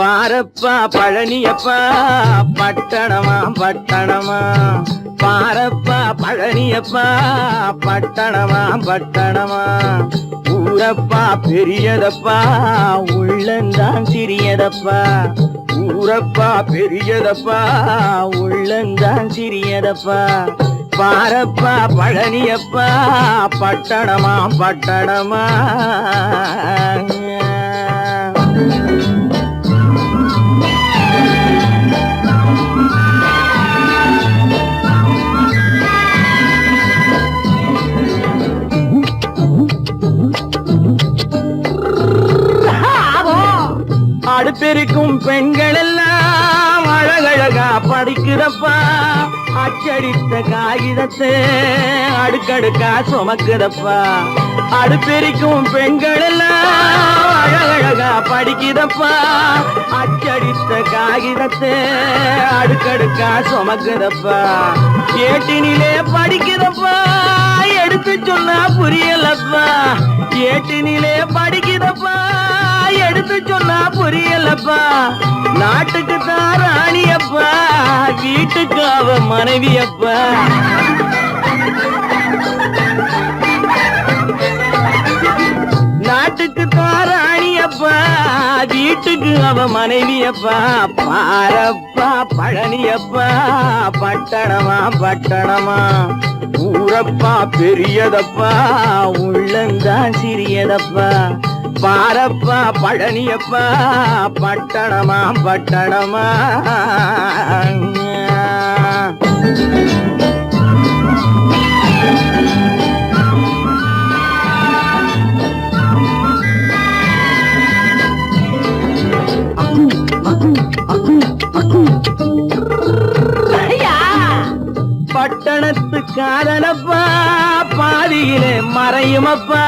பாரப்பா பழனியப்பா பட்டணமா பட்டணமா, பாரப்பா பழனியப்பா பட்டணமா பட்டணமா, ஊரப்பா பெரியதப்பா உள்ளந்தான் சிறியதப்பா, ஊரப்பா பெரியதப்பா உள்ளந்தான் சிறியதப்பா, பாரப்பா பழனியப்பா பட்டணமா பட்டணமா. அடுப்பெருக்கும் பெண்கள் எல்லாம் அழகழகா படிக்கிறப்பா, அச்சடித்த காகிதத்தை அடுக்கடுக்கா சுமக்குதப்பா, அடுப்பெருக்கும் பெண்கள் எல்லாம் அழகழகா படிக்கிறப்பா, அச்சடித்த காகிதத்தை அடுக்கடுக்கா சுமக்குதப்பா, ஏட்டினிலே படிக்கிறப்பா எடுத்து சொன்னா புரியலப்பா, ஏட்டினிலே படிக்கிறப்பா எடுத்து சொன்னா புரியலப்பா, நாட்டுக்கு தான் ராணியப்பா வீட்டுக்கு அவ மனைவியப்பா, நாட்டுக்கு தான் ராணியப்பா வீட்டுக்கு அவ மனைவியப்பா, பாரப்பா பழனியப்பா பட்டணமா பட்டணமா, ஊரப்பா பெரியதப்பா உள்ளந்தான் சிறியதப்பா, பாரப்பா பழனியப்பா பட்டணமா பட்டணமா. பட்டணத்து காதலப்பா பாதியிலே மறையுமப்பா,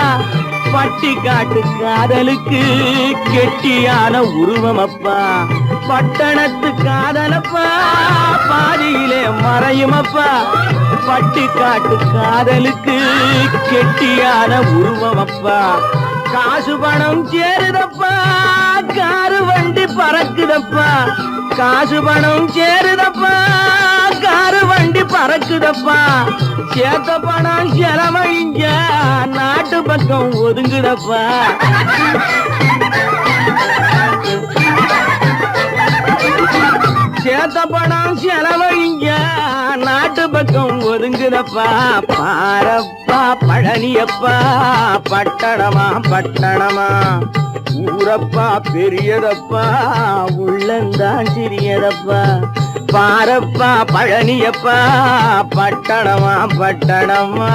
பட்டி காட்டு காதலுக்கு கெட்டியான உருவமப்பா, பட்டணத்து காதலப்பா பாதியிலே மறையுமப்பா, பட்டி காட்டு காதலுக்கு கெட்டியான உருவமப்பா, காசு பணம் சேருதப்பா காரு வண்டி பறக்குதப்பா, காசு பணம் சேருதப்பா காரு வண்டி பறக்குதப்பா, சேத்த பணம் செலவழிஞ்ச நாட்டு பக்கம் ஒதுங்குதப்பா, சேத்த பணம் செலவழிஞ்ச நாட்டு பக்கம் ஒதுங்குதப்பா, பாரப்பா பழனியப்பா பட்டணமா பட்டணமா, ஊரப்பா பெரியதப்பா உள்ளந்தான் சிறியதப்பா, பாரப்பா பழனியப்பா பட்டணமா பட்டணமா.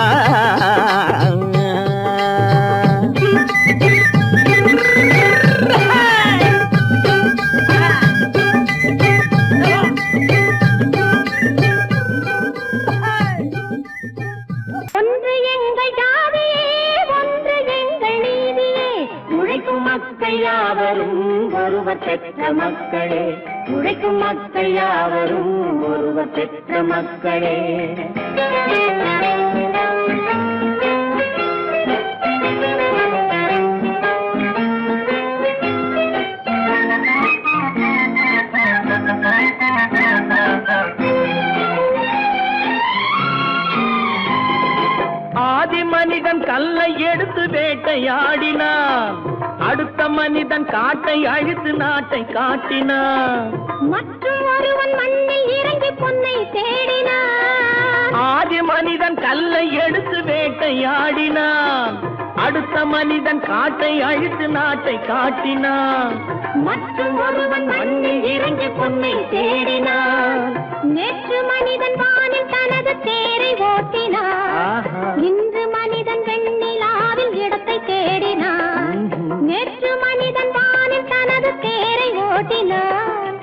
யாவரும் ஒருவர் பெற்ற மக்களே, உழைக்கும் மக்கள் யாவரும் ஒருவர் பெற்ற மக்களே, ஆதி மனிதன் கல்லை எடுத்து வேட்டையாடினான், அடுத்த மனிதன் காட்டை அழித்து நாட்டை காட்டினான், மற்றும் ஒருவன் மண்ணில் இறங்கி பொன்னை தேடினான், ஆதி மனிதன் கல்லை எடுத்து வேட்டையாடினான், அடுத்த மனிதன் காட்டை அழித்து நாட்டை காட்டினான், மற்றும் ஒருவன் மண்ணில் இறங்கி பொன்னை தேடினான், நேற்று மனிதன் வானில் தனது தேரை ஓட்டினான், இன்று மனிதன் வெண்ணிலாவில் இடத்தை தேடினான், நேற்று மனிதன் வானில் தனது தேரை ஓட்டினான்,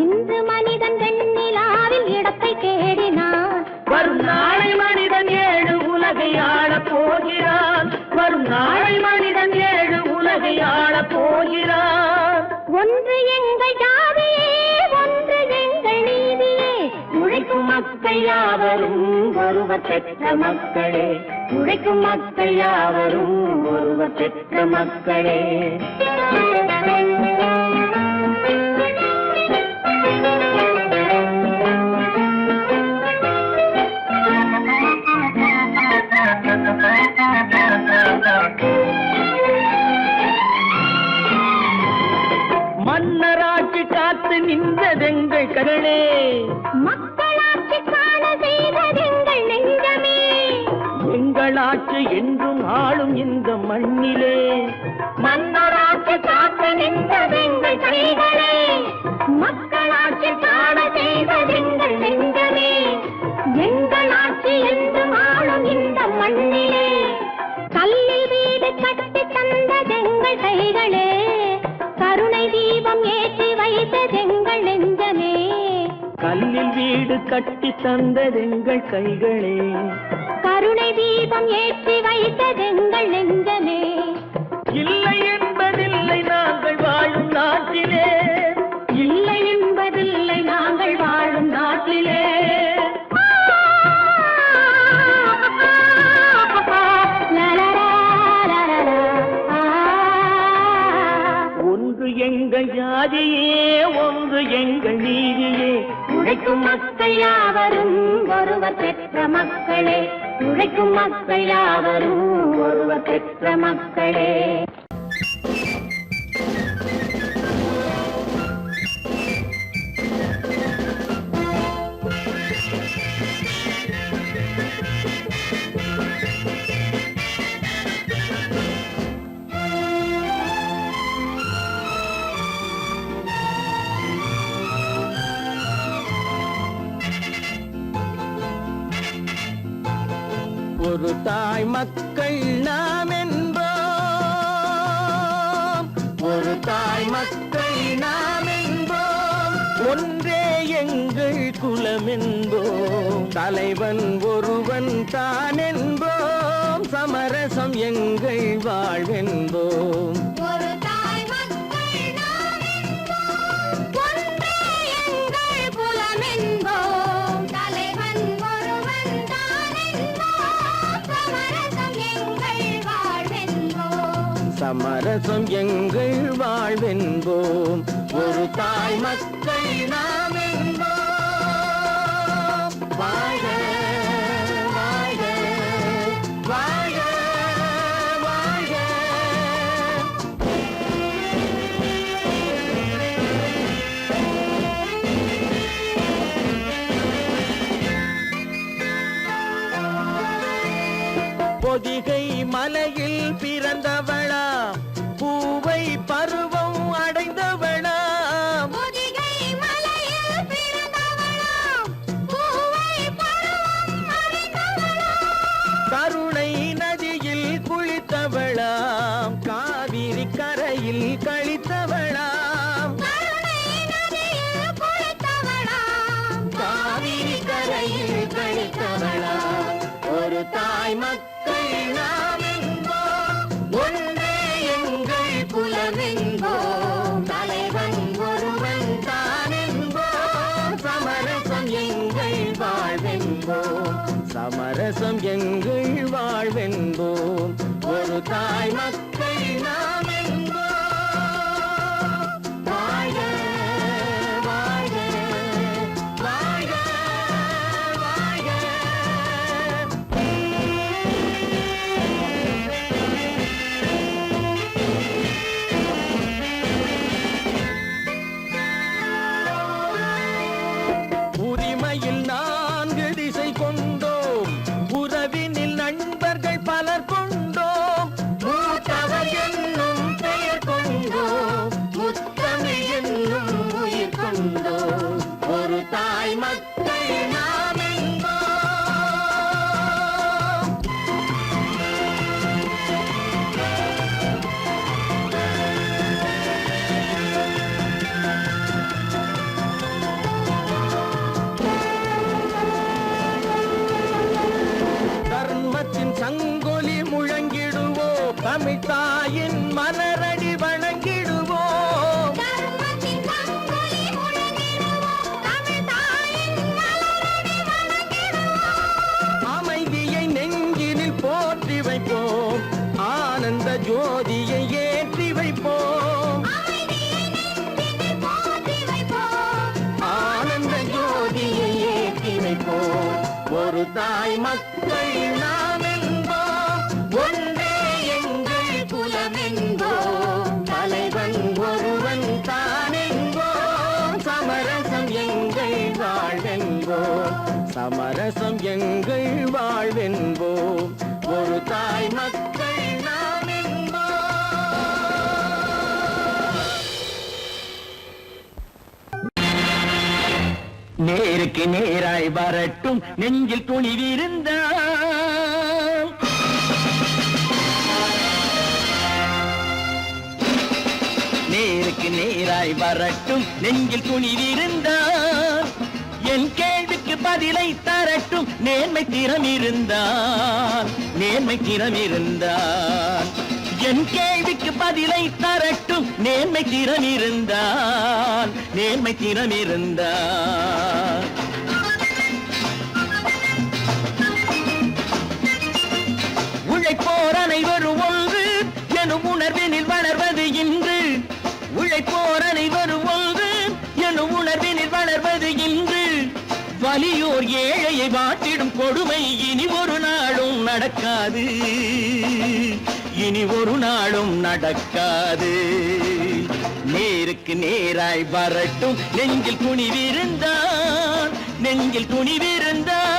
இன்று மனிதன் வெண்ணிலாவில் இடத்தை தேடினான், வரும் நாளை மனிதன் 7 உலகை ஆளப் போகிறான், வரும் நாளை மனிதன் 7 உலகை ஆளப் போகிறான், ஒன்று எங்கள் ஜாதியே ஒன்று எங்கள் நீதியே, உழைக்கும் மக்கள் யாவரும் ஒருவர் பெற்ற மக்களே, உழைக்கும் மக்கள் யாவரும் ஒருவர் பெற்ற மக்களே. மன்னராட்சி காத்து நின்றதெங்கள் கரணே, மக்களாட்சி காண செய்ததெங்கள் நெஞ்சமே, எங்களாட்சி என்றும் ஆளும் இந்த மண்ணிலே. மன்னராட்சி காத்து நின்றதெங்கள் கைகளே, மக்களாட்சி காண செய்ததெங்கள் நெஞ்சமே, எங்களாட்சி என்றும் ஆளும் இந்த மண்ணிலே. கல்லில் வீடு கட்டி தந்ததெங்கள் கைகளே, கருணை தீபம் ஏற்றி வைத்ததெங்கள் நெஞ்சமே, கல்லில் வீடு கட்டி தந்ததெங்கள் கைகளே, கருணை தீபம் ஏற்றி வைத்ததெங்கள் நெஞ்சமே. இல்லை என்பதில்லை நாங்கள் வாழும் நாட்டிலே, இல்லை என்பதில்லை நாங்கள் வாழும் நாட்டிலே. ஒன்று எங்கள் ஜாதியே, ஒன்று எங்கள் நீதியே, உழைக்கும் மக்கள் யாவரும் ஒருவர் பெற்ற மக்களே, உழைக்கும் மக்கள் யாவரும் ஒருவர் பெற்ற மக்களே. ஒரு தாய் மக்கள் நாம் என்போம், ஒரு தாய் மக்கள் நாம் என்போம், ஒன்றே எங்கள் குலம் என்போம், தலைவன் ஒருவன் தான் என்போம், சமரசம் எங்கள் வாழ்வென்போம். ஒரு தாய் மக்கள் நாம் என்போம், ஒன்றே எங்கள் குலம் என்போம், தலைவன் ஒருவன் தான் என்போம், சமரசம் எங்கள் வாழ்வென்போம், சமரசம் எங்கள் வாழ்வென்போம். ஒரு தாய் மக்கள் நாம் என்போம். வாழ்க வாழ்க வாழ்க வாழ்க. பொதிகை மலையில் பிறந்தவளா, பூவை பருவம் அடைந்தவளா, பொதிகை மலையில் பிறந்தவளாம், பூவை பருவம் அடைந்தவளாம், கருணை நதியில் குளித்தவளாம், காவிரி கரையில் கழித்தவளாம், கருணை நதியில் குளித்தவளாம், காவிரி கரையில் கழித்தவளாம். ஒரு தாய் மக்கள் நாம் என்போம், ஒன்றே எங்கள் குலம் என்போம், தலைவன் ஒருவன் தான் என்போம், சமரசம் எங்கள் வாழ்வென்போம், சமரசம் எங்கள் வாழ்வென்போம். ஒரு தாய் மக்கள் நாம் என்போம். வாழ்க வாழ்க வாழ்க வாழ்க. உரிமையில் 4 திசை கொண்டோம், உறவினில் நண்பர்கள் பலர் கொண்டோம், மூத்தவர் என்னும் பெயர் கொண்டோம், முத்தமிழ் என்னும் உயிர் கொண்டோம். ஒரு தாய் மக்கள் நாம் என்போம். தர்மத்தின் சங்கொலி முழங்கிடுவோம், தமிழ் தாயின் மலரடி வணங்கிடுவோம், தர்மத்தின் சங்கொலி முழங்கிடுவோம், தமிழ் தாயின் மலரடி வணங்கிடுவோம், அமைதியை நெஞ்சினில் போற்றி வைப்போம், ஆனந்த ஜோதியை ஏற்றி வைப்போம், அமைதியை நெஞ்சினில் போற்றி மக்கள் நாம் என்போம், ஒன்றே எங்கள் குலம் என்போம், தலைவன் ஒருவன் தான் என்போம், சமரசம் எங்கள் வாழ்வென்போம், சமரசம் எங்கள் வாழ்வென்போம், ஒரு தாய் மக்கள் நாம் என்போம். நேருக்கு நேராய் வரட்டும் நெஞ்சில் துணிவிருந்தால், நேருக்கு நேராய் வரட்டும் நெஞ்சில் துணிவிருந்தால், என் கேள்விக்கு பதிலை தரட்டும் நேர்மை திறம் இருந்தால், நேர்மை திறம் இருந்தால், என் கேள்விக்கு பதிலை தரட்டும் நேர்மை திறம் இருந்தால், நேர்மை திறம் இருந்தால். உழைப்போர் அனைவரும் ஒன்று எனும் உணர்வினில் வளர்வது இன்று, உழைப்போர் அனைவரும் ஒன்று எனும் உணர்வினில் வளர்வது இன்று, வலியோர் ஏழையை வாட்டிடும் கொடுமை இனி ஒரு நாளும் நடக்காது, இனி ஒரு நாளும் நடக்காது. நேருக்கு நேராய் வரட்டும் நெஞ்சில் துணிவிருந்தால், நெஞ்சில் துணிவிருந்தால்.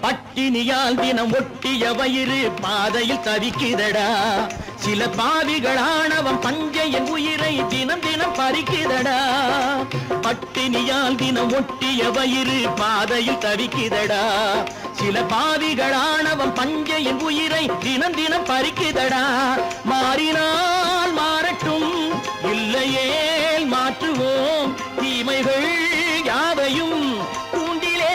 பட்டினியால் தினம் ஒட்டிய வயிறு பாதையில் தவிக்குதடா, சில பாவிகள் ஆணவம் பஞ்சையின் உயிரை தினம் தினம் பறிக்குதடா. பட்டினியால் தினம் ஒட்டிய வயிறு பாதையில் தவிக்குதடா, சில பாவிகள் ஆணவம் பஞ்சையின் உயிரை தினம் தினம் பறிக்குதடா. மாறினால் மாறட்டும், இல்லையே மாற்றுவோம், தீமைகள் யாவையும் தூண்டிலே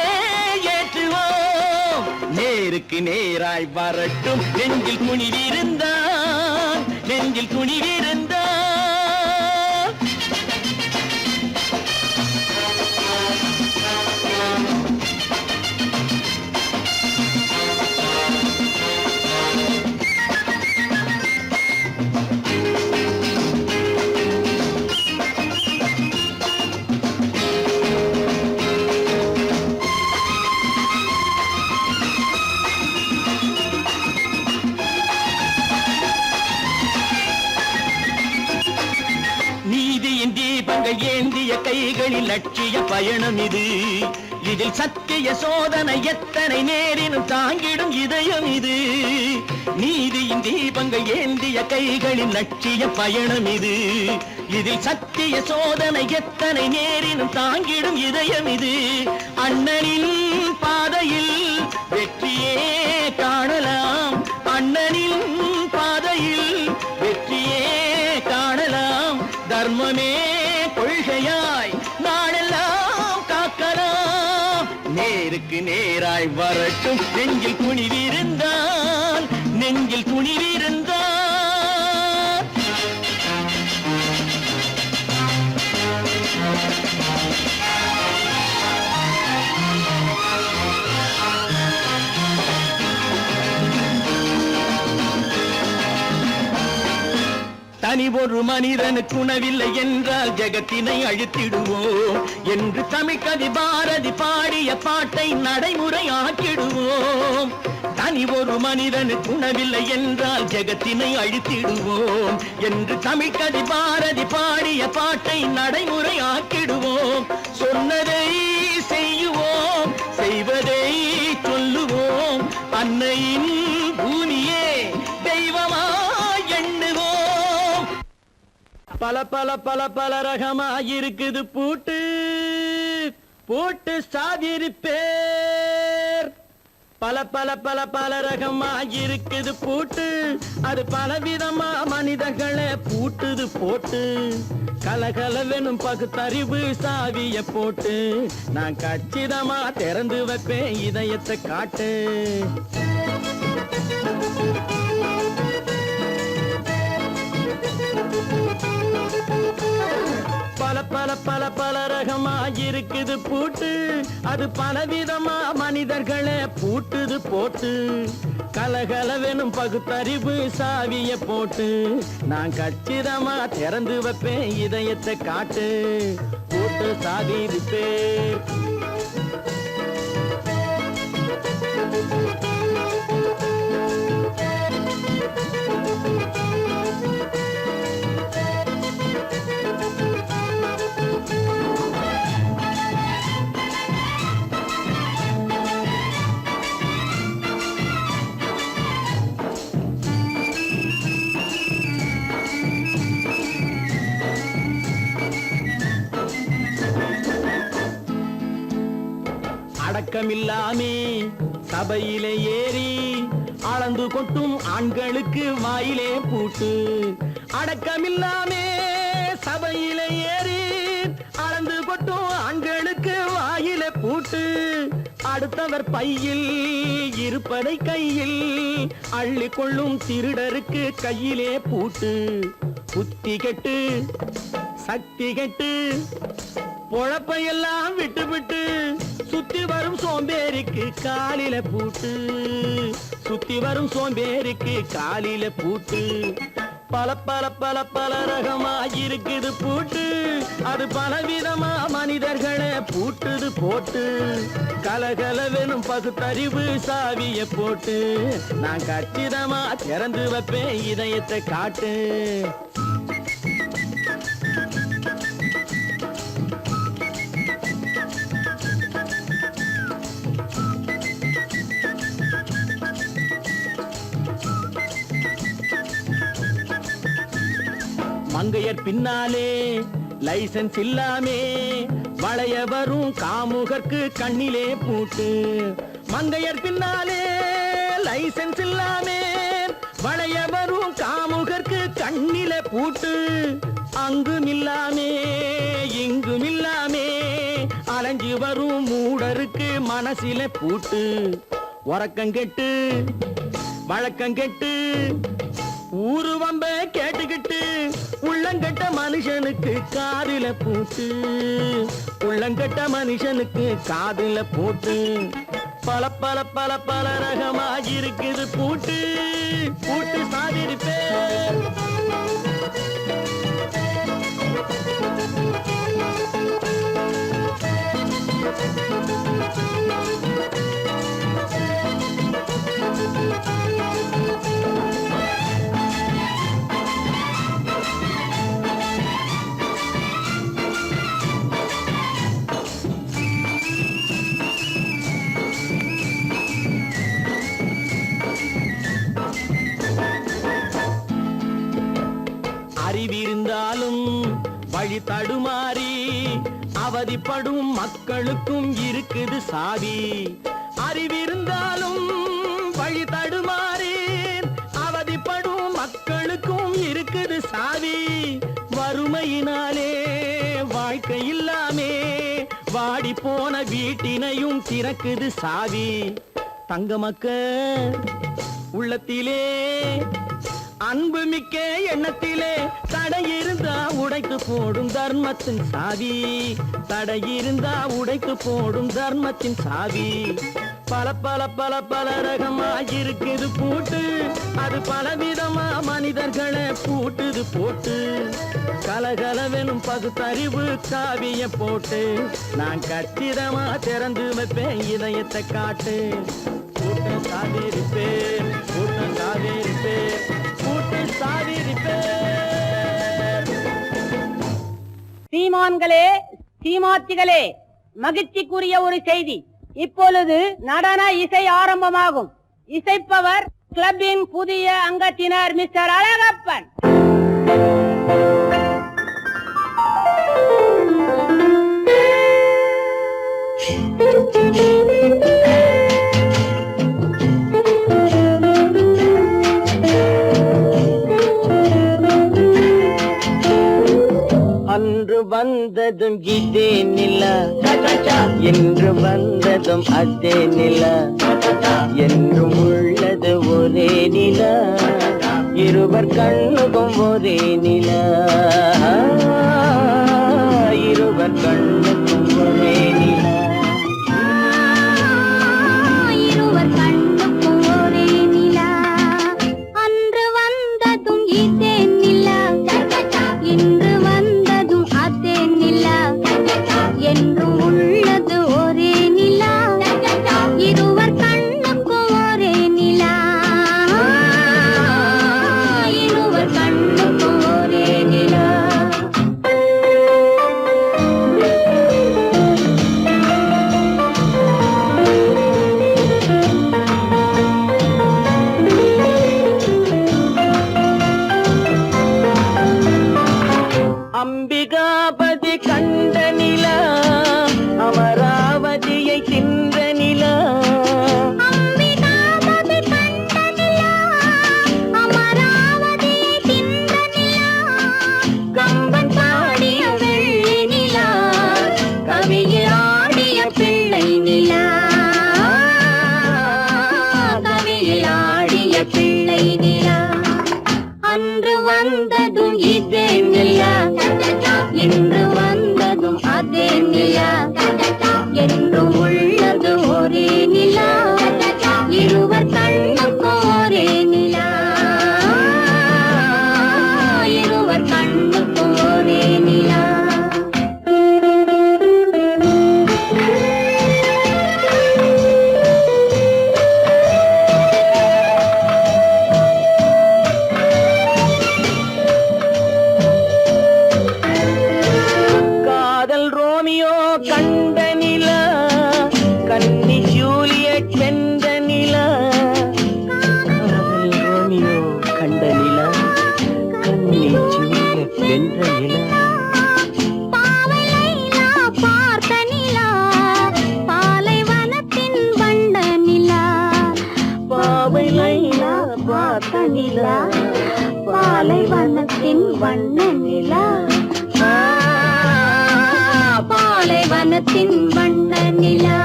ஏற்றுவோம். நேருக்கு நேராய் வரட்டும் நெஞ்சில் துணிவிருந்தால், நெஞ்சில் துணிவிருந்தால். ஏந்திய கைகளில் லட்சிய பயணம் இது, இதில் சத்திய சோதனை எத்தனை நேரினும் தாங்கிடும் இதயம் இது. நீதியின் தீபங்கள் ஏந்திய கைகளில் லட்சிய பயணம் இது, இதில் சத்திய சோதனை எத்தனை நேரினும் தாங்கிடும் இதயம் இது. அண்ணனின் பாதையில் வெற்றியே காணலாம், அண்ணனின் பாதையில் வெற்றியே காணலாம், தர்மமே கொள்கையாய் நாளெல்லாம் காக்கலாம். நேருக்கு நேராய் வரட்டும் நெஞ்சில் துணிவிருந்தால், நெஞ்சில் துணிவிருந்தால். தனி ஒரு மனிதனுக்கு உணவில்லை என்றால் ஜெகத்தினை அழித்திடுவோம் என்று தமிழ்கவி பாரதி பாடிய பாட்டை நடைமுறை ஆக்கிடுவோம். தனி ஒரு மனிதனுக்கு உணவில்லை என்றால் ஜெகத்தினை அழித்திடுவோம் என்று தமிழ்கவி பாரதி பாடிய பாட்டை நடைமுறை ஆக்கிடுவோம். சொன்னதை செய்யுவோம், செய்வதை சொல்லுவோம், அன்னையின் பூமியே தெய்வமா எண்ணுவோம். பல பல பல பல ரகமாயிருக்குது பூட்டு, பூட்டு சாதிருப்பேர். பல பல பல பல ரகமாயிருக்குது பூட்டு, அது பலவிதமா மனிதர்களை பூட்டுது போட்டு. கலகலவெனும் பகுத்தறிவு சாவிய போட்டு நான் கச்சிதமா திறந்து வைப்பேன் இதயத்தை காட்டு. பல பல பல பல ரகமா இருக்குது பூட்டு, அது பலவிதமா மனிதர்களை பூட்டுது போட்டு. கலகலவெனும் பகுத்தறிவு சாவிய போட்டு, நான் கச்சிதமா திறந்து வைப்பேன் இதயத்தை காட்டு. போட்டு சாவி இருப்பேன். அடக்கமில்லாமே சபையிலே ஏறி அளந்து கொட்டும் ஆண்களுக்கு வாயிலே பூட்டு. அடக்கமில்லாமே சபையிலே ஏறி அளந்து கொட்டும் ஆண்களுக்கு வாயிலே பூட்டு. அடுத்தவர் பையில் இருப்பதை கையில் அள்ளி கொள்ளும் திருடருக்கு கையிலே பூட்டு. புத்தி கெட்டு சக்தி கெட்டு பொழப்பையெல்லாம் விட்டு விட்டு சுத்தி வரும் சோம்பேறிக்கு காலில பூட்டு. சுத்தி வரும் சோம்பேறிக்கு காலில பூட்டு. பல பல பல பல ரகமா இருக்குது பூட்டு, அது பலவிதமா மனிதர்களை பூட்டுது போட்டு. கலகலவெனும் பகுத்தறிவு சாவிய போட்டு, நான் கச்சிதமா திறந்து வைப்பேன் இதயத்தை காட்டு. மங்கையர் பின்னாலே லைசன்ஸ் இல்லாமே வளைய வரும் காமுகர்க்கு கண்ணிலே பூட்டு. மங்கையர் பின்னாலே லைசன்ஸ் இல்லாமே வளைய வரும் காமுகர்க்கு கண்ணிலே பூட்டு. அங்கும் இல்லாமே இங்கும் இல்லாமே அலைஞ்சு வரும் மூடருக்கு மனசிலே பூட்டு. உறக்கங்கெட்டு வழக்கங்கெட்டு ஊரு வம்ப கேட்டுக்கிட்டு உள்ளங்கட்ட மனுஷனுக்கு காதில பூட்டு. உள்ளங்கட்ட மனுஷனுக்கு காதில பூட்டு. பல பல பல பல ரகமா இருக்குது பூட்டு. பூட்டு சாதிருப்பேன். அறிவிருந்தாலும் வழி தடுமாறி அவதிப்படும் மக்களுக்கும் இருக்குது சாவி. அறிவிருந்தாலும் வழி தடுமாறி அவதிப்படும் மக்களுக்கும் இருக்குது சாவி. வறுமையினாலே வாழ்க்கை இல்லாமே வாடி போன வீட்டினையும் திறக்குது சாவி. தங்க மக்க உள்ளத்திலே அன்பு மிக்க எண்ணத்திலே தடை இருந்தா உடைத்து போடும் தர்மத்தின் சாவி. தடை இருந்தா உடைத்து போடும் தர்மத்தின் சாவி. பல பல பல பல ரகமா இருக்குது பூட்டு, அது பலவிதமா மனிதர்களை பூட்டுது போட்டு. கலகலவெனும் பகுத்தறிவு சாவிய போட்டு, நான் கச்சிதமா திறந்து வைப்பேன் இதயத்தை காட்டு. பூட்டு சாவிருப்பேன், பூட்டு சாவிருப்பேன், பூட்டு சாவிருப்பேன். சீமான்களே சீமாத்திகளே, மகிழ்ச்சிக்குரிய ஒரு செய்தி. இப்பொழுது நடன இசை ஆரம்பமாகும். இசைப்பவர் கிளப்பின் புதிய அங்கத்தினர் மிஸ்டர் அழகப்பன். அன்று வந்ததும் இதே நிலா, என்று வந்ததும் அதே நிலா, என்றும் உள்ளது ஒரே நிலா, இருவர் கண்ணுக்கும் ஒரே நிலா. பிள்ளை நிலா அன்று வந்ததும் இதே நிலா இன்று வந்ததும் அதே நிலா என்றும் உள்ளது ஒரே நிலா இருவர் கண்ணுக்கு ஒரே நிலா இருவர் கண்ணுக்கு ஒரே நிலா காதல் ரோமியோ கண்ட நிலா கன்னி ஜூலியட் வென்ற நிலா காதல் ரோமியோ கண்ட நிலா கன்னி ஜூலியட் வென்ற நிலா பாவை லைலா பார்த்த நிலா பாலைவனத்தின் வண்ண நிலா பாவை லைலா பார்த்த நிலா பாலைவனத்தின் வண்ண நிலா பாலைவனத்தின் வண்ண நிலா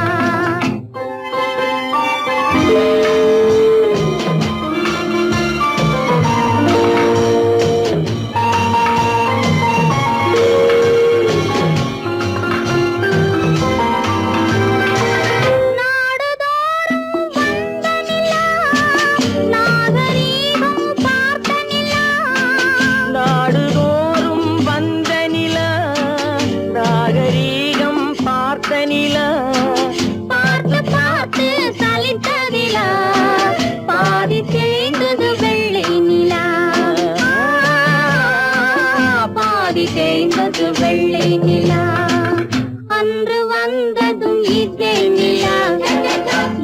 நாடுதோறும் வந்த நிலா நாகரீகம் பார்த்த நிலா பார்த்து பார்த்து சலித்த நிலா பாதி தேய்ந்தது வெள்ளை நிலா பாதி தேய்ந்தது வெள்ளை நிலா அன்று வந்ததும் இதே நிலா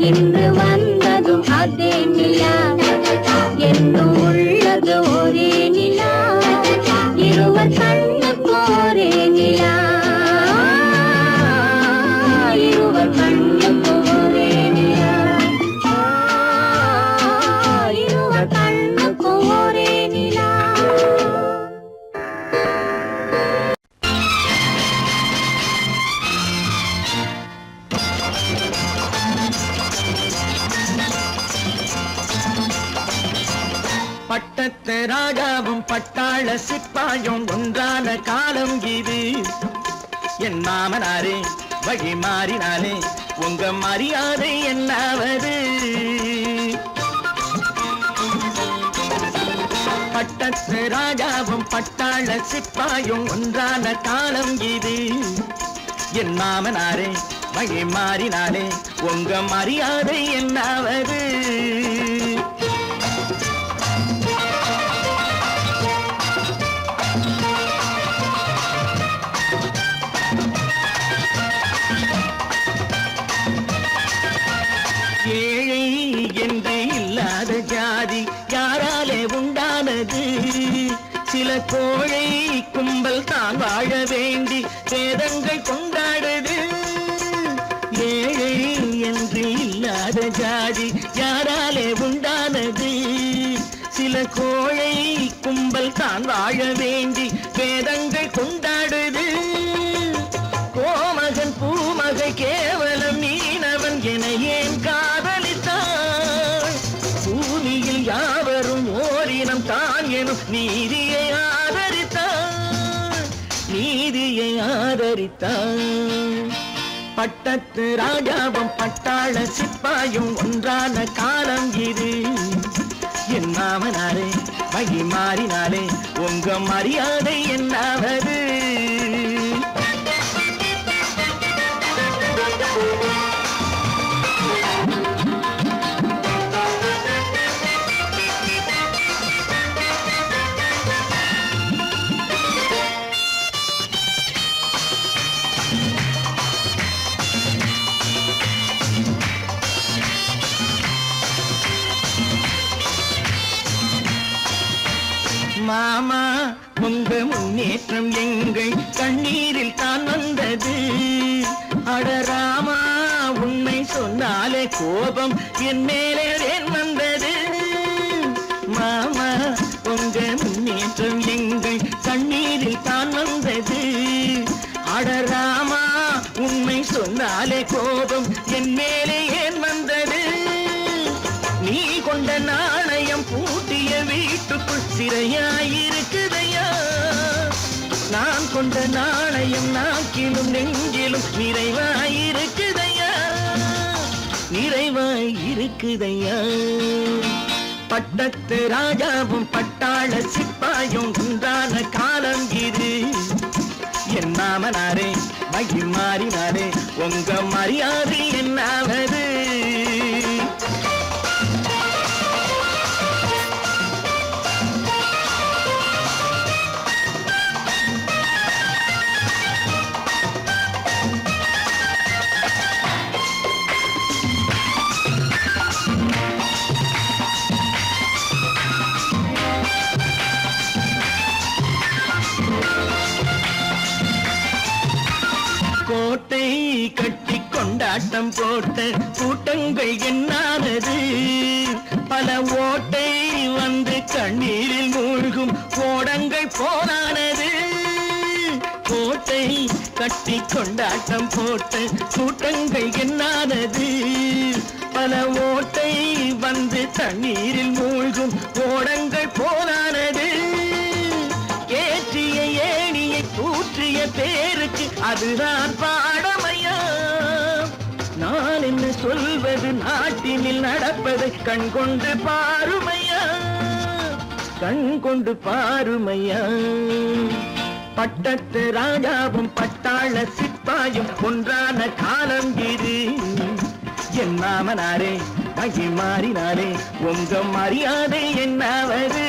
இன்று வந்ததும் அதே நிலா என்றும் உள்ளது ஒரே நிலா இருவர் கண்ணுக்கு ஒரே நிலா இருவர் கண்ணுக்கு ஒரே நிலா இருவர் கண்ணுக்கு ஒரே நிலா பட்டத்து ராஜாவும் பட்டாள சிப்பாயும் ஒன்றான காலம் இது என் மாமனாரே வழி மாறினாலே உங்க மரியாதை என்னாவது பட்டத்து ராஜாவும் பட்டாள சிப்பாயும் ஒன்றான காலம் இது என் மாமனாரே வழி மாறினாலே உங்க மரியாதை என்னாவது ஏழை என்று இல்லாத ஜாதி யாராலே உண்டானது சில கோழை கும்பல் தான் வாழ வேண்டி வேதங்கள் கொண்டாடுது ஏழை என்று இல்லாத ஜாதி யாராலே உண்டானது சில கோழை கும்பல் தான் வாழ வேண்டி வேதங்கள் கொண்டாடுது கோமகன் பூமகை கேவலம் மீனவன் என ஏன் காதலித்தான் பூமியில் யாவரும் ஓரினம் தான் எனும் நீதியை ஆதரித்தான் நீதியை ஆதரித்தான் பட்டத்து ராஜாவும் பட்டாள சிப்பாயும் ஒன்றான காலம் இது என் மாமனாரே வழி மாறினாலே உங்க மரியாதை என்னாவது மாமா உங்க முன்னேற்றம் எங்கள் கண்ணீரில் தான் வந்தது அடராமா உண்மை சொன்னாலே கோபம் என் மேலே ஏன் வந்தது மாமா உங்க முன்னேற்றம் எங்கள் கண்ணீரில் தான் வந்தது அடராமா உண்மை சொன்னாலே கோபம் என் மேலே ஏன் வந்தது நீ கொண்ட நாணய சிறையாயிருக்குதையா நான் கொண்ட நாணயம் நாக்கிலும் நெஞ்சிலும் நிறைவாயிருக்குதையா நிறைவாயிருக்குதையா பட்டத்து ராஜாவும் பட்டாள சிப்பாயும் உண்டான காலம் இது என் மாமனாரே மகி மாறினாரே உங்க மரியாதை என்னாவது கோட்டை கட்டி கொண்டாட்டம் போட்ட கூட்டங்கள் என்னானது பல ஓட்டை வந்து கண்ணீரில் மூழ்கும் கோடங்கள் போனானது கோட்டை கட்டி கொண்டாட்டம் போட்ட கூட்டங்கள் என்னானது பல ஓட்டை வந்து தண்ணீரில் மூழ்கும் கோடங்கள் போனானது ஏற்றிய ஏணியை தூற்றிய பேருக்கு அதுதான் பாடமையா நான் என்ன சொல்வது நாட்டினில் நடப்பதை கண் கொண்டு பாருமையா கண் கொண்டு பாருமையா பட்டத்து ராஜாவும் பட்டாள சிப்பாயும் ஒன்றான காலம் இது என் மாமனாரே மகி மாறினாரே உங்க மரியாதை என்னாவது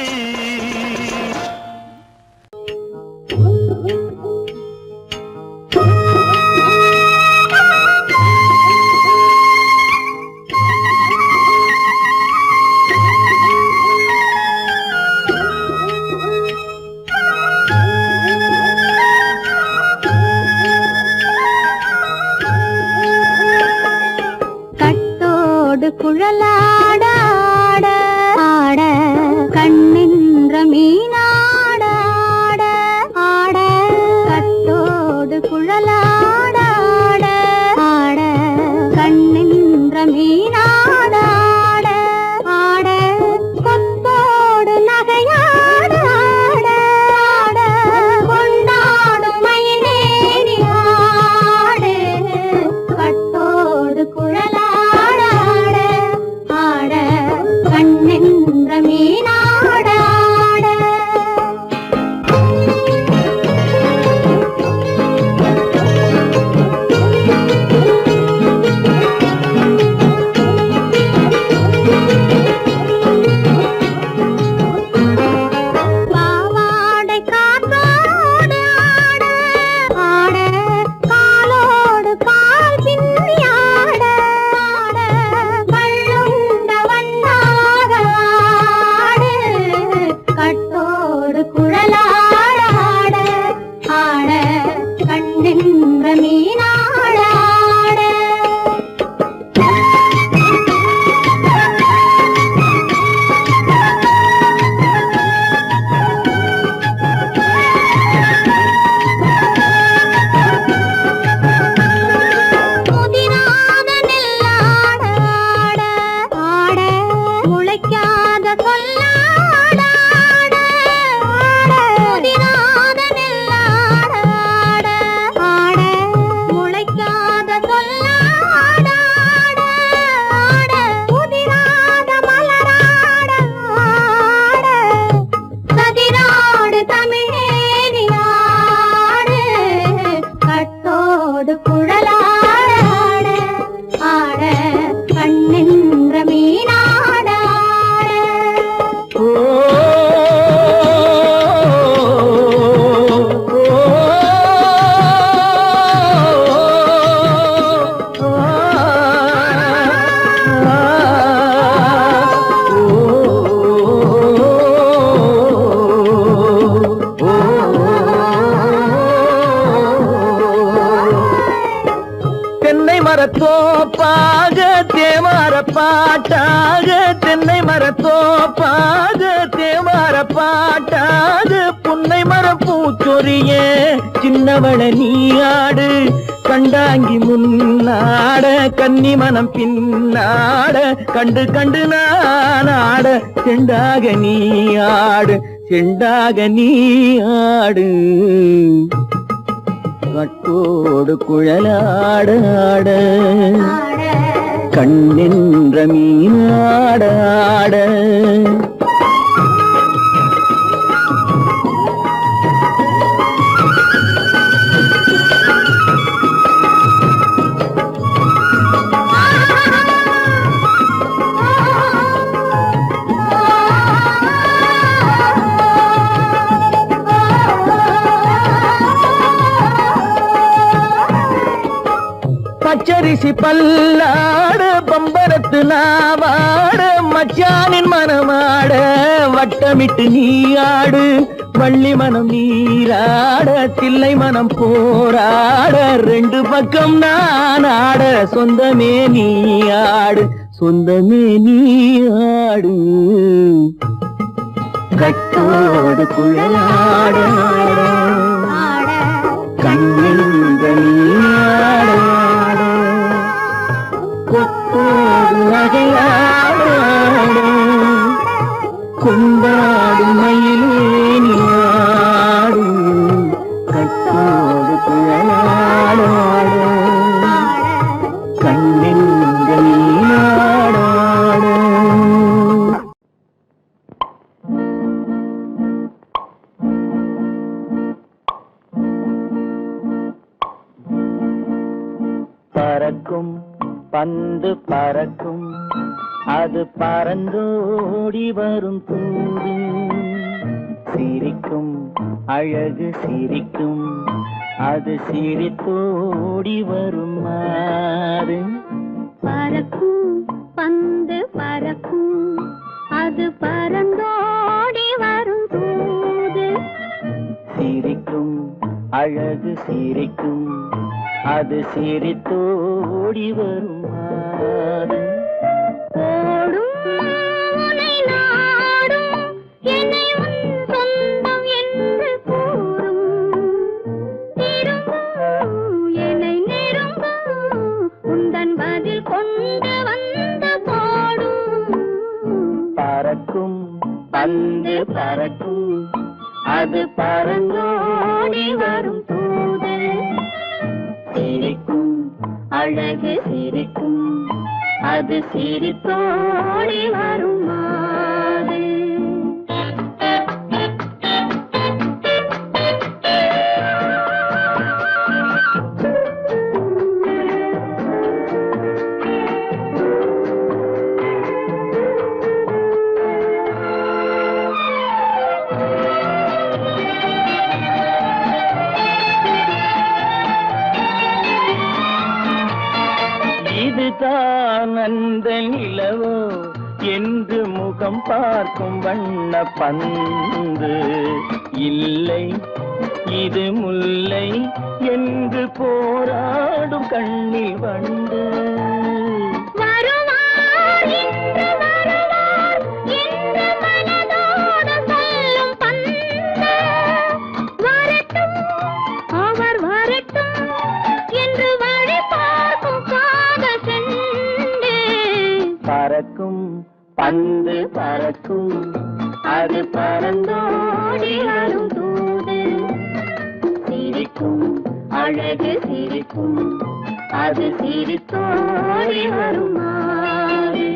குழலாட ஆட ஆட கண்ணின்ற மீனாட ஆட ஆட கட்டோடு குழலாட ஆட ஆட கண்ணின்ற மீனாட ஆட ஆட கொத்தோடு நகையாட ஆட ஆட கொண்டாடும் மயிலேறி ஆடு கட்டோடு குழலாட கண்ணென்ற மீனாட பாவாடை காத்தோடு ஆட ஆட காலோடு கால் பின்னி ஆட ஆட கள்ளுண்ட வண்ணாக ஆடு கட்டோடு குழலாட ஆட ஆட கண்ணென்ற மீனாட ஆட முதிராத நெல்லாட ஆட ஆட முளைக்காத சொல்லாட ஆட ஆட முதிராத நெல்லாட ஆட ஆட முளைக்காத சொல்லாட ஆட ஆட முதிராத மலராட ஆட கதிராடு தமிழேறி ஆடு கட்டோடு குழலாட ஆட ஆட கண்ணென்ற மீனாட தென்னை மரத்தோப்பாக தேமார பாட்டாக தென்னை மரத்தோப்பாக தேமார பாட்டாக புன்னை மரப்பூச்சொரிய சின்னவள நீயாடு கண்டாங்கி முன்னாட கன்னி மனம் பின்னாட கண்டு கண்டு நானாட செண்டாக நீயாடு செண்டாக நீ ஆடு கட்டோடு குழலாட ஆட கண்ணென்ற மீனாட ஆட பச்சரிசி பல்லாட பம்பரத்து நாவாட மச்சானின் மனமாட வட்டமிட்டு நீயாடு வள்ளி மனம் நீராட தில்லை மனம் போராட ரெண்டு பக்கம் நான் ஆட சொந்தமே நீயாடு சொந்தமே நீயாடு கட்டோடு குழலாட கண்ணென்ற நீயாட கொத்தோடு நகையாட கொண்டாடு மயிலேனியாடு கட்டோடு குழலாட கண்ணென்ற நீயாட பறக்கும் பந்து பறக்கும் அது பறந்தோடி வரும் தூது சிரிக்கும் அழகு சிரிக்கும் அது சிரித்தோடி வரும் மாறு பறக்கும் பந்து பறக்கும் அது பறந்தோடி வரும் தூது சிரிக்கும் அழகு சிரிக்கும் அது சிரித்தோடி வரும் மாறு ஓடும் உன்னை நாடும் என்னை உன் சொந்தம் என்று கூறும் திரும்பும் என்னை நெருங்கும் உந்தன் பதில் கொண்டு வந்து போடும் பறக்கும் பந்து பறக்கும் அது பறந்தோடி வரும் தூது சிரிக்கும் அழகு சிரிக்கும் அது சிரித்தோடி வரும் மாறு இதுதான் அந்த நிலவோ என்று முகம் பார்க்கும் வண்ண பந்து இல்லை இது முல்லை என்று போராடும் கண்ணில் வண்டு வருவார் இன்று வருவார் என்று மனதோடு சொல்லும் பந்து வரட்டும் அவர் வரட்டும் என்று வழி பார்க்கும் காதல் செண்டு பறக்கும் பந்து பறக்கும் அது பறந்தோடி வரும் தூது சிரிக்கும் அழகு சிரிக்கும் அது சிரித்தோடி வரும் மாறு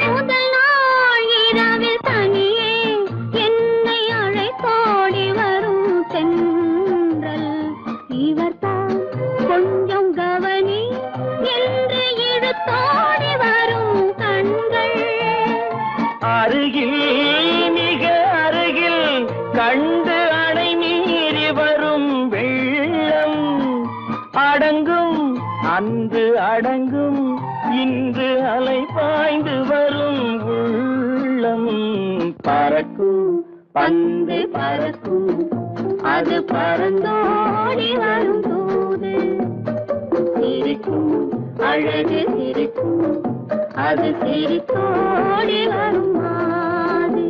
முதல் நாள் இரவில் தனியே என்னை அழைத்தோடி வரும் தென்றல் இவர்தான் கொஞ்சம் கவனி என்று இழுத்தோடி வரும் கண்கள் அருகில் மிக அருகில் கண்டு அணை மீறி வரும் வெள்ளம் அடங்கும் அன்று அடங்கும் இன்று அலை பாய்ந்து வரும் உள்ளம் பறக்கும் பந்து பறக்கும் அது பறந்தோடி வரும் தூது சிரிக்கும் அழகு சிரிக்கும் அது சிரித்தோடி வரும் மாறு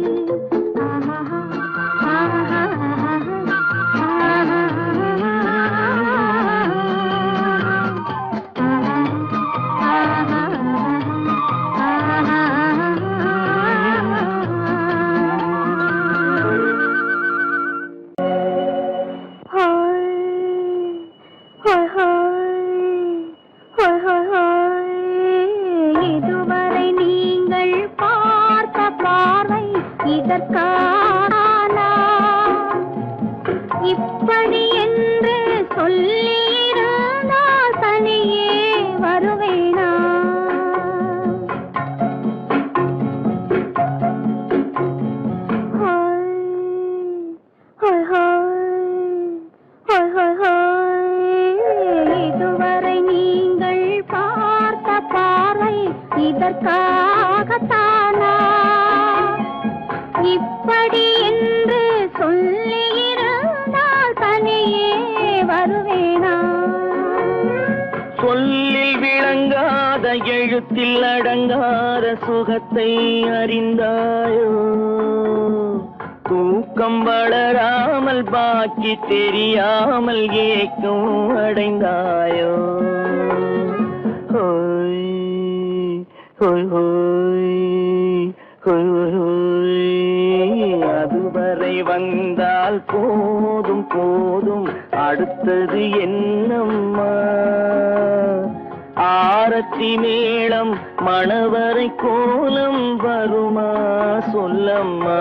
இதற்கானா இப்படி என்று சொல்லியிருந்தால் தனியே வருவேனா? இதுவரை நீங்கள் பார்த்த பார்வை இதற்காகத்தானா இப்படி என்று சொல்லியிருந்தால் தனியே வருவேனா? சொல்லில் விளங்காத எழுத்தில் அடங்காத சுகத்தை அறிந்தாயோ? தூக்கம் வளராமல் பாக்கி தெரியாமல் ஏக்கம் அடைந்தாயோ? ஹோய் ஹோய் ஹோய் ஹோய் ஹோய். அதுவரை வந்தால் போதும் போதும், அடுத்தது என்னம்மா? ஆரத்தி மேளம் மணவரை கோலம் வருமா சொல்லம்மா?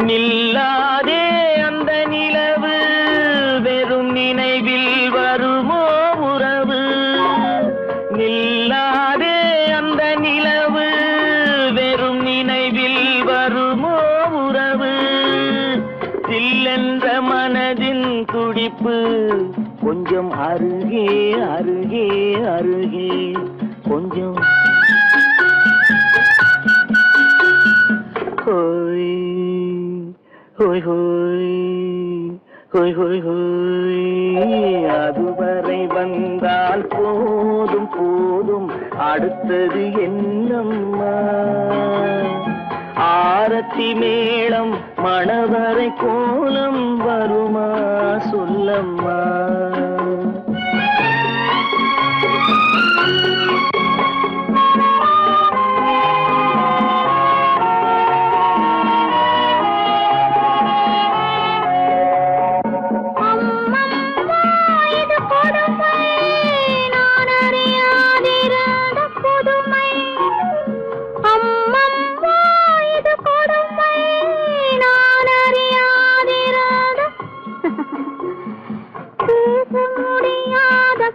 நில்லாதே அந்த நிலவு, வெறும் நினைவில் வருமோ உறவு? நில்லாதே அந்த நிலவு, வெறும் நினைவில் வருமோ உறவு? சில்லென்ற மனதின் துடிப்பு கொஞ்சம் அருகே அருகே அருகே கொஞ்சம். ஹோய் ஹோய் ஹோய் ஹோய் ஹோய் ஹோய். அதுவரை வந்தால் போதும் போதும், அடுத்தது என்னம்மா? ஆரத்தி மேளம் மணவரை கோலம் வருமா சொல்லம்மா?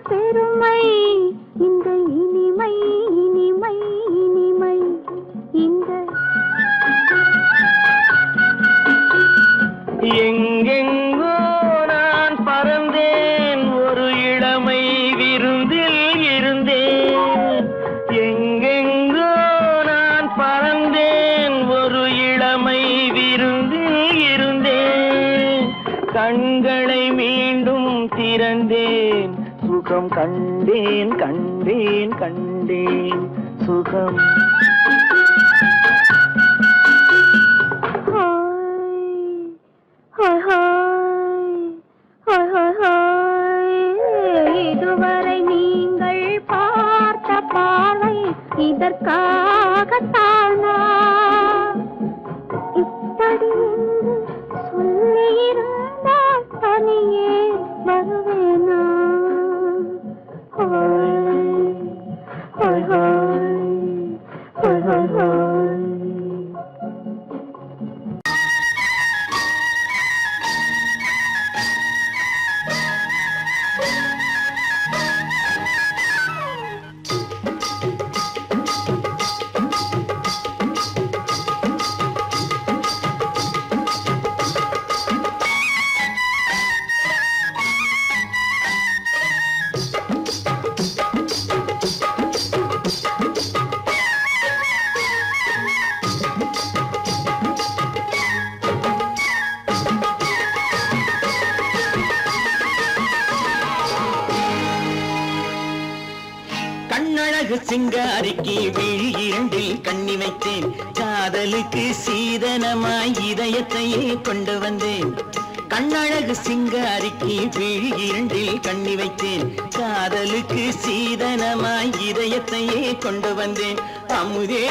பெருமை இந்த இனிமை இனிமை இனிமை இந்த எங்கெங்கோ நான் பறந்தேன், ஒரு இளமை விருந்தில் இருந்தேன். எங்கெங்கோ நான் பறந்தேன், ஒரு இளமை விருந்தில் இருந்தேன். கண்களை மீண்டும் திறந்தேன், சுகம் கண்டேன் கண்டேன் கண்டேன் சுகம். இதுவரை நீங்கள் பார்த்த பார்வை இதற்காகத்தானா இப்படி சொல்லியிருந்தால் தனியே வருவேனா? சிங்காரிக்கு விழி இரண்டில் கண்ணி வைத்தேன் காதலுக்கு சீதனமாய் இதயத்தையே கொண்டு வந்தேன் கண்ணழகு சிங்காரிக்கு விழி இரண்டில் கண்ணி வைத்தேன் காதலுக்கு சீதனமாய் இதயத்தையே கொண்டு வந்தேன் அமுதே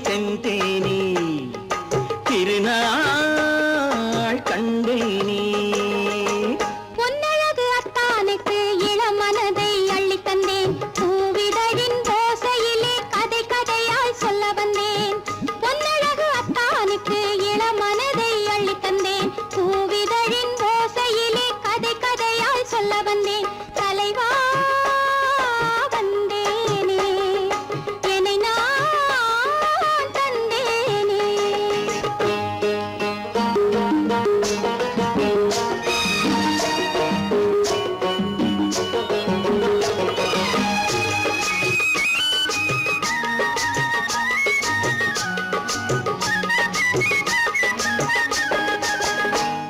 செந்தேனே திருநாள் கண்டேனே பொன்னழகு அத்தானுக்கு இளமனதை அள்ளி தந்தேன் பூவிதழின் ஓசையிலே கதை கதையாய் சொல்ல வந்தேன் பொன்னழகு அத்தானுக்கு இளமனதை அள்ளி தந்தேன் பூவிதழின் ஓசையிலே கதை கதையாய் சொல்ல வந்தேன் தலைவா வந்தேனே என்னை நான் தந்தேனே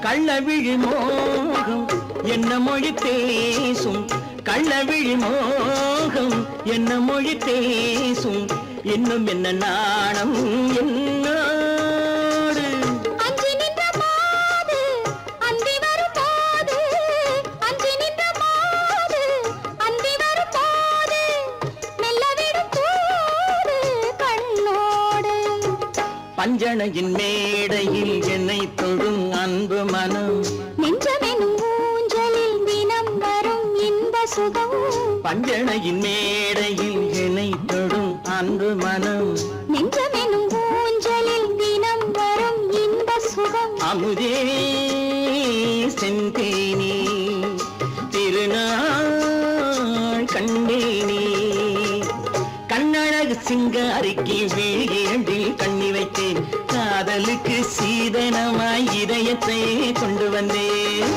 கள்ளவிழி மோகம் என்ன மொழி பேசும் கள்ளவிழி மோகம் என்ன மொழி பேசும் இன்னும் என்ன நாணம் என்னோடு அஞ்சி நின்ற மாது அந்தி வரும் போது அஞ்சி நின்ற மாது அந்தி வரும் போது மெல்ல விடும் போது கண்ணோடு பஞ்சணையின் மேடையில் என்னை தொடும் அன்பு மனம் நெஞ்சமெனும் ஊஞ்சலில் தினம் வரும் இன்ப சுகம் பஞ்சணையின் மேடையில் என்னை தொடும் அன்பு மனம் நெஞ்சமெனும் ஊஞ்சலில் தினம் வரும் இன்ப சுகம் அமுதே செந்தேனே திருநாள் கண்டேனே கண்ணழகு சிங்காரிக்கு விழியண்டில் கண்ணி வைத்தேன் காதலுக்கு சீதனமாய் இதயத்தை கொண்டு வந்தேன்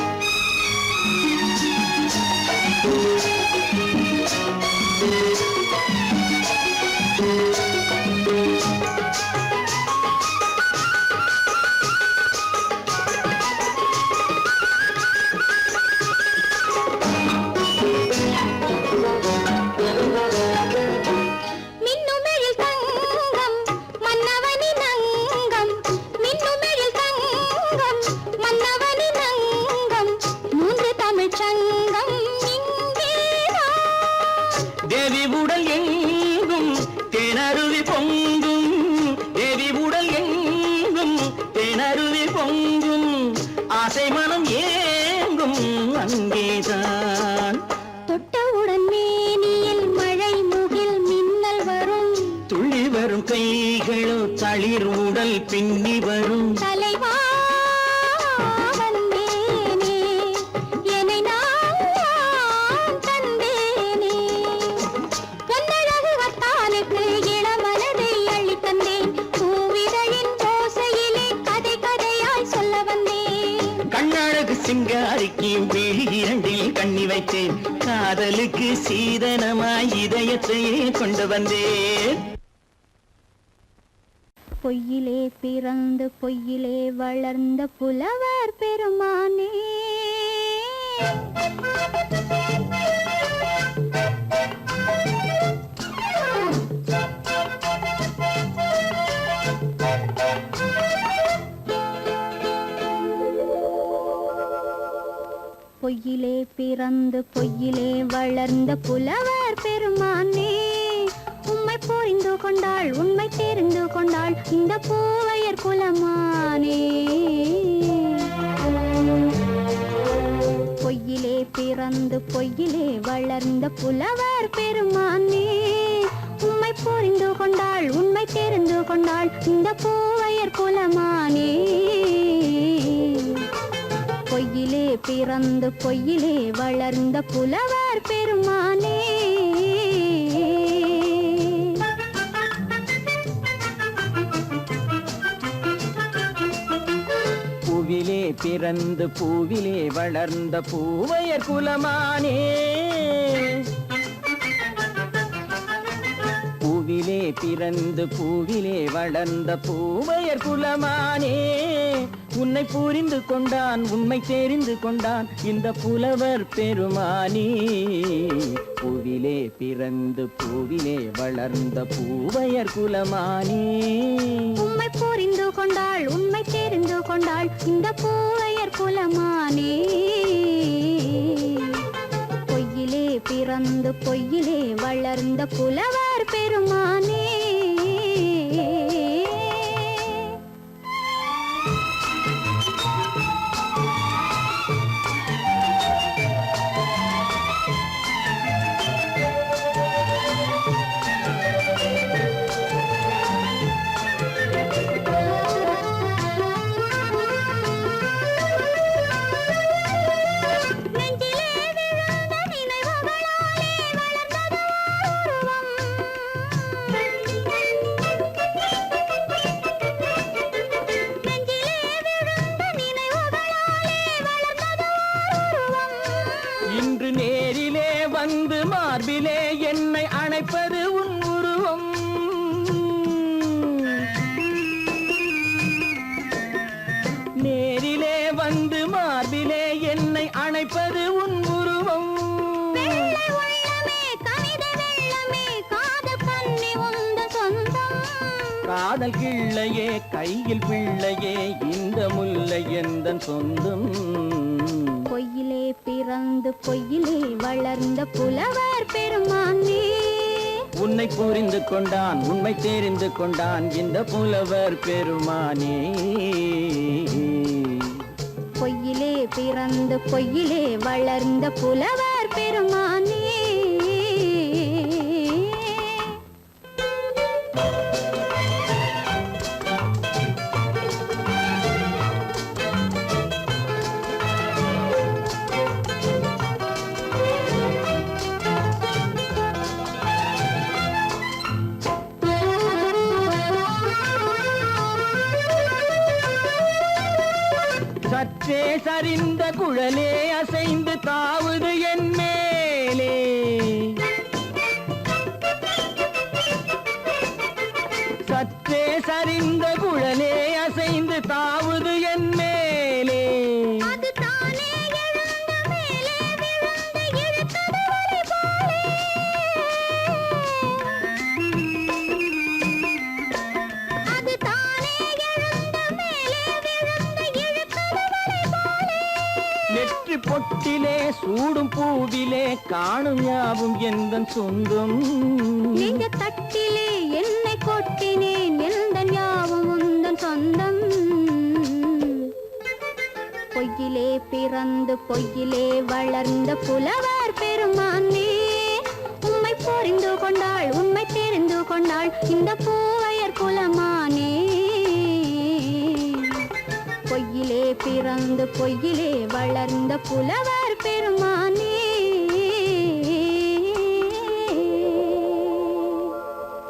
மின்னுமெழில் தங்கம் மன்னவனின் அங்கம் மின்னுமெழில் தங்கம் மன்னவனின் அங்கம் மூன்று தமிழ்ச் சங்கம் இங்கேதான் தேவி உடல் எங்கும் தேனருவி பொங்கும் தேவி உடல் எங்கும் தேனருவி பொங்கும் ஆசை மனம் ஏங்கும் அங்கேதான் தொட்டவுடன் மேனியில் மழை முகில் மின்னல் வரும் துள்ளி வரும் கைகளோ தளிர் உடல் பின்னி வரும் தலைவா வந்தேனே என்னை நான் தந்தேனே பொன்னழகு அத்தானுக்கு இளமனதை அள்ளி தந்தேன் பூவிதழின் ஓசையிலே கதை கதையாய் சொல்ல வந்தேன் கண்ணழகு சிங்காரிக்கு விழி இரண்டில் கண்ணி வைத்தேன் காதலுக்கு சீதனமாய் இதயத்தையே கொண்டு வந்தேன் பொய்யிலே பிறந்து பொய்யிலே வளர்ந்த புலவர் பெருமானே பொய்யிலே பிறந்து பொய்யிலே வளர்ந்த புலவர் பெருமானே உம்மை புரிந்து கொண்டாள் உண்மை தெரிந்து கொண்டாள் இந்த பூவையர் குலமானே பொய்யிலே பிறந்து பொய்யிலே வளர்ந்த புலவர் பெருமானே உம்மை புரிந்து கொண்டாள் உண்மை தெரிந்து கொண்டாள் இந்த பூவையர் குலமானே பொய்யிலே பிறந்து பொய்யிலே வளர்ந்த புலவர் பெருமானே பூவிலே பிறந்து பூவிலே வளர்ந்த பூவையர் குலமானே பூவிலே பிறந்து பூவிலே வளர்ந்த பூவையர் குலமானே உன்னை புரிந்து கொண்டான் உண்மை தெரிந்து கொண்டான் இந்த புலவர் பெருமானி. பூவிலே பிறந்து பூவிலே வளர்ந்த பூவையர் குலமானி. உண்மை புரிந்து கொண்டாள் உண்மை தெரிந்து கொண்டாள் இந்த பூவையர் குலமானே. பொய்யிலே பிறந்து பொய்யிலே வளர்ந்த புலவர் பெருமானே. இன்று நேரிலே வந்து மார்பிலே என்னை அணைப்பது உன் உருவம். நேரிலே வந்து மார்பிலே என்னை அணைப்பது உன் உருவம். காதல் கிள்ளையே கையில் பிள்ளையே இந்த முல்லை எந்தன் சொந்தம். பொய்யிலே பிறந்து பொய்யிலே வளர்ந்த புலவர் பெருமானே. உன்னை புரிந்து கொண்டான் உண்மை தெரிந்து கொண்டான் இந்த புலவர் பெருமானே. பொய்யிலே பிறந்து பொய்யிலே வளர்ந்த புலவர் பெருமானே. சற்றே சரிந்த குழலே அசைந்து தாவுது என் மேலே. சற்றே சரிந்த குழலே அசைந்து தாவுது என் மேலே. நெற்றி பொட்டிலே சூடும் பூவிலே காணும் யாவும் எந்தன் சொந்தம். நெஞ்ச தட்டிலே என்னை கொட்டினேன் எந்தன் யாவும் உந்தன் சொந்தம். பொய்யிலே பிறந்து பொய்யிலே வளர்ந்த புலவர் பெருமானே. உண்மை புரிந்து கொண்டாள் உண்மை தெரிந்து கொண்டாள் இந்த பூவையர் குலமானே. பொய்யிலே பிறந்து பொய்யிலே வளர்ந்த புலவர்